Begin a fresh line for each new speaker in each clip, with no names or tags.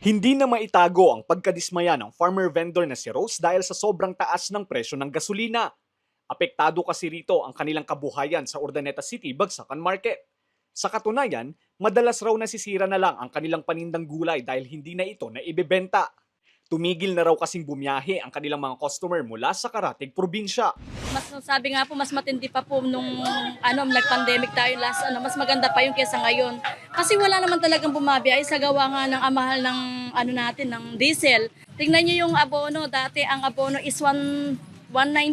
Hindi na maitago ang pagkadismaya ng farmer vendor na si Rose dahil sa sobrang taas ng presyo ng gasolina. Apektado kasi rito ang kanilang kabuhayan sa Urdaneta City, Bagsakan Market. Sa katunayan, madalas raw nasisira na lang ang kanilang panindang gulay dahil hindi na ito na ibebenta. Tumigil na raw kasing bumiyahe ang kanilang mga customer mula sa karatig probinsya.
Mas sabi nga po, mas matindi pa po nung nag-pandemic tayo last, mas maganda pa yung kesa ngayon. Kasi wala naman talagang bumabiyahe sa gawa nga ng amahal ng natin, ng diesel. Tingnan niyo yung abono, dati ang abono is 119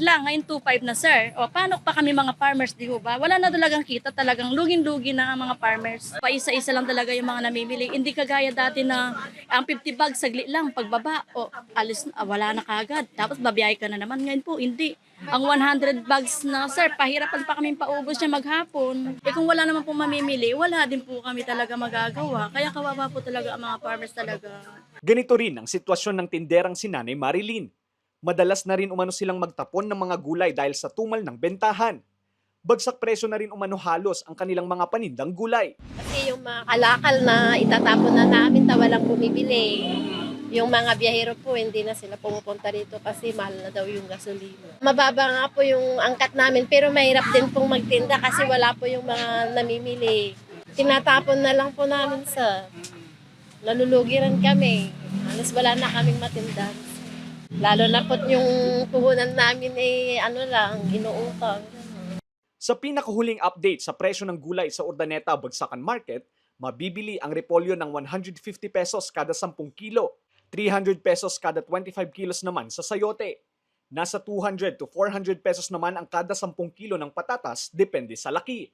lang, ngayon 25 na sir. O paano pa kami mga farmers, di ba? Wala na talagang kita, talagang lugin-lugi na ang mga farmers. Paisa-isa lang talaga yung mga namimili. Hindi kagaya dati na ang 50 bags saglit lang, pagbaba, o alis na, wala na kagad. Tapos babiyahe ka na naman. Ngayon po, hindi. Ang 100 bags na, sir, pahirapan pa kami paubos niya maghapon. Eh kung wala naman po mamimili, wala din po kami talaga magagawa. Kaya kawawa po talaga ang mga farmers talaga.
Ganito rin ang sitwasyon ng tinderang si Nanay Marilyn. Madalas na rin umano silang magtapon ng mga gulay dahil sa tumal ng bentahan. Bagsak presyo na rin umano halos ang kanilang mga panindang gulay.
Kasi yung mga kalakal na itatapon na namin na walang bumibili. Yung mga biyahero po, hindi na sila pumupunta dito kasi mahal na daw yung gasolina. Mababa nga po yung angkat namin pero mahirap din pong magtinda kasi wala po yung mga namimili. Tinatapon na lang po namin sa nalulugi rin kami. Halos wala na kaming matinda. Lalo na po yung puhunan namin inuutang.
Sa pinakahuling update sa presyo ng gulay sa Urdaneta, Bagsakan Market, mabibili ang repolyo ng 150 pesos kada 10 kilo, 300 pesos kada 25 kilos naman sa sayote. Nasa 200 to 400 pesos naman ang kada 10 kilo ng patatas, depende sa laki.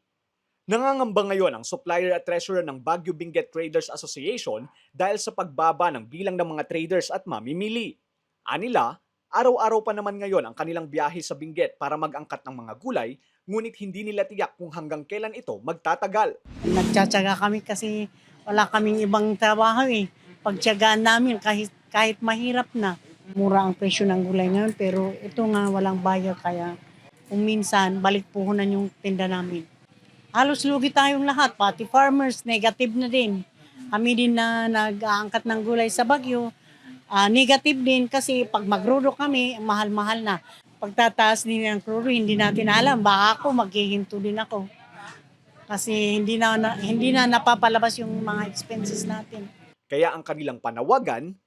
Nangangamba ngayon ang supplier at treasurer ng Baguio Benguet Traders Association dahil sa pagbaba ng bilang ng mga traders at mamimili. Anila, araw-araw pa naman ngayon ang kanilang biyahe sa Benguet para mag-angkat ng mga gulay, ngunit hindi nila tiyak kung hanggang kailan ito magtatagal.
Nagtsatsaga kami kasi wala kaming ibang trabaho eh. Pagtsagaan namin kahit mahirap na. Mura ang presyo ng gulay ngayon pero ito nga walang buyer kaya kung minsan balik puhunan yung tinda namin. Halos lugi tayong lahat, pati farmers, negative na din. Kami din na nag-aangkat ng gulay sa Baguio, negative din kasi pag magrudo kami, mahal-mahal na. Pagtataas din ng crudo, hindi natin alam. Baka ako, maghihinto din ako. Kasi hindi na napapalabas yung mga expenses natin.
Kaya ang kanilang panawagan,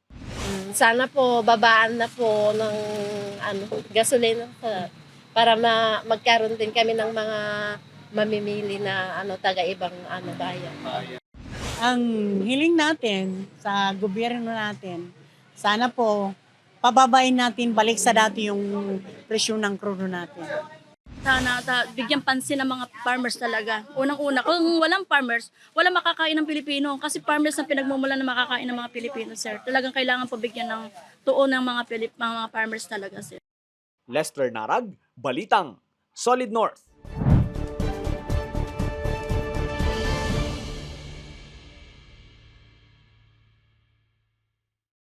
Sana po babaan na po ng gasolina para magkaroon din kami ng mga mamimili na taga-ibang bayan.
Ang hiling natin sa gobyerno natin, sana po pababain natin balik sa dati yung presyo ng crudo natin.
Sana bigyan pansin ng mga farmers talaga. Unang-una, kung walang farmers, wala makakain ng Pilipino. Kasi farmers ang pinagmumulan na makakain ng mga Pilipino, sir. Talagang kailangan po bigyan ng tuon ng mga farmers talaga, sir.
Lester Narag, Balitang, Solid North.